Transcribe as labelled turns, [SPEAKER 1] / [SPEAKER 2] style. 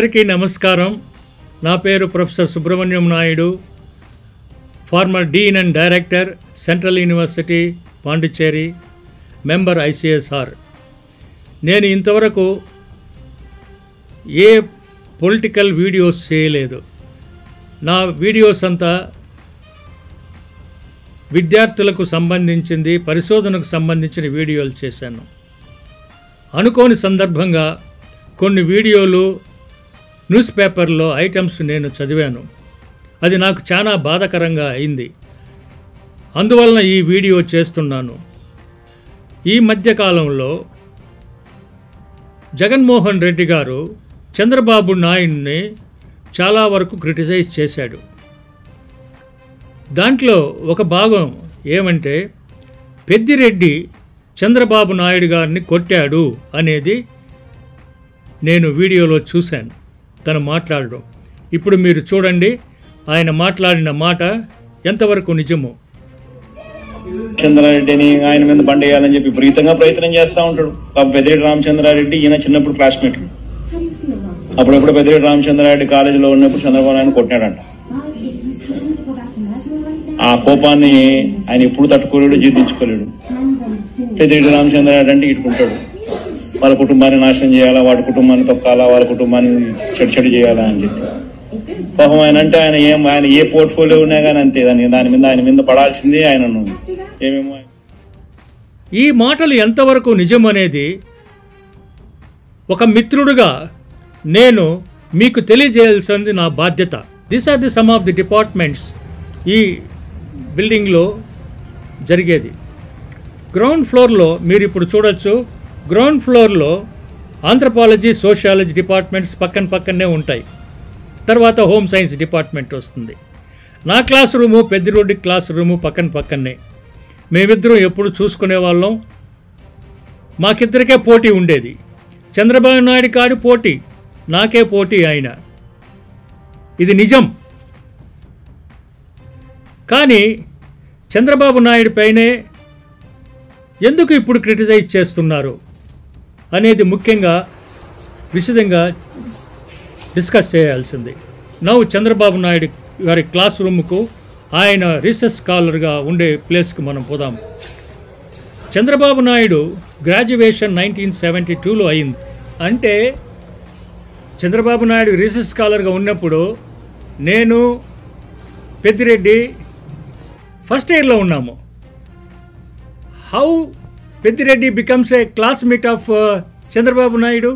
[SPEAKER 1] అందరికీ నమస్కారం. నా పేరు professor Subrahmanyam Naidu, farmer Deen and director, central university Pondicherry, member ICSR. నేను ఇంతవరకు ఏ పొలిటికల్ వీడియోస్ చేయలేదు. నా వీడియోస్ అంతా విద్యార్థులకు సంబంధించింది, పరిశోధనకు సంబంధించిన వీడియోలు చేశాను. అనుకోని సందర్భంగా కొన్ని వీడియోలు న్యూస్ పేపర్లో ఐటమ్స్ నేను చదివాను. అది నాకు చాలా బాధాకరంగా అయింది. అందువలన ఈ వీడియో చేస్తున్నాను. ఈ మధ్యకాలంలో జగన్మోహన్ రెడ్డి గారు చంద్రబాబు నాయుడిని చాలా వరకు క్రిటిసైజ్ చేశాడు. దాంట్లో ఒక భాగం ఏమంటే, పెద్దిరెడ్డి చంద్రబాబు నాయుడు గారిని కొట్టాడు అనేది నేను వీడియోలో చూశాను, తను మాట్లాడడం. ఇప్పుడు మీరు చూడండి ఆయన మాట్లాడిన మాట ఎంతవరకు నిజమో.
[SPEAKER 2] చంద్రారెడ్డిని ఆయన మీద బండేయాలని చెప్పి విపరీతంగా ప్రయత్నం చేస్తూ ఉంటాడు. పెద్దిరెడ్డి రామచంద్రారెడ్డి ఈయన చిన్నప్పుడు క్లాస్మేట్లు. అప్పుడప్పుడు పెద్దిరెడ్డి రామచంద్రారెడ్డి కాలేజీలో ఉన్నప్పుడు చంద్రబాబు నాయుడు కొట్టినాడంట. ఆ కోపాన్ని ఆయన ఎప్పుడు తట్టుకోలేడు, జీర్ణించుకోలేడు. పెద్దిరెడ్డి రామచంద్రారెడ్డి అంటే ఇట్టుకుంటాడు, వాళ్ళ కుటుంబాన్ని నాశనం చేయాలా, వాడి కుటుంబాన్ని తొక్కాలా, వాళ్ళ కుటుంబాన్ని చెడు చేయాలా అని చెప్పి. పాపం ఆయన అంటే ఆయన ఏ పోర్ట్ఫోలియో ఉన్నా కానీ అంతే, ఆయన మీద పడాల్సిందే ఆయనను. ఏమేమో
[SPEAKER 1] ఈ మాటలు ఎంతవరకు నిజమనేది ఒక మిత్రుడుగా నేను మీకు తెలియజేయాల్సింది నా బాధ్యత. This are the some of the departments ఈ బిల్డింగ్లో జరిగేది. గ్రౌండ్ ఫ్లోర్లో మీరు ఇప్పుడు చూడొచ్చు. గ్రౌండ్ ఫ్లోర్లో ఆంథ్రపాలజీ, సోషియాలజీ డిపార్ట్మెంట్స్ పక్కనే ఉంటాయి. తర్వాత హోమ్ సైన్స్ డిపార్ట్మెంట్ వస్తుంది. నా class room, Peddireddy class room పక్కనే. మేమిద్దరం ఎప్పుడు చూసుకునే వాళ్ళం. మాకిద్దరికే పోటీ ఉండేది. చంద్రబాబు నాయుడు కాడి పోటీ, నాకే పోటీ ఆయన. ఇది నిజం. కానీ చంద్రబాబు నాయుడు పైనే ఎందుకు ఇప్పుడు క్రిటిసైజ్ చేస్తున్నారు అనేది ముఖ్యంగా విశదంగా డిస్కస్ చేయాల్సింది. చంద్రబాబు నాయుడు గారి క్లాస్ రూమ్కు, ఆయన రీసెర్చ్ స్కాలర్గా ఉండే ప్లేస్కి మనం పోదాం. చంద్రబాబు నాయుడు గ్రాడ్యుయేషన్ 1972లో అయింది. అంటే చంద్రబాబు నాయుడు రీసెర్చ్ స్కాలర్గా ఉన్నప్పుడు నేను, పెద్దిరెడ్డి ఫస్ట్ ఇయర్లో ఉన్నాము. How Peddireddy becomes a classmate of Chandrababu Naidu?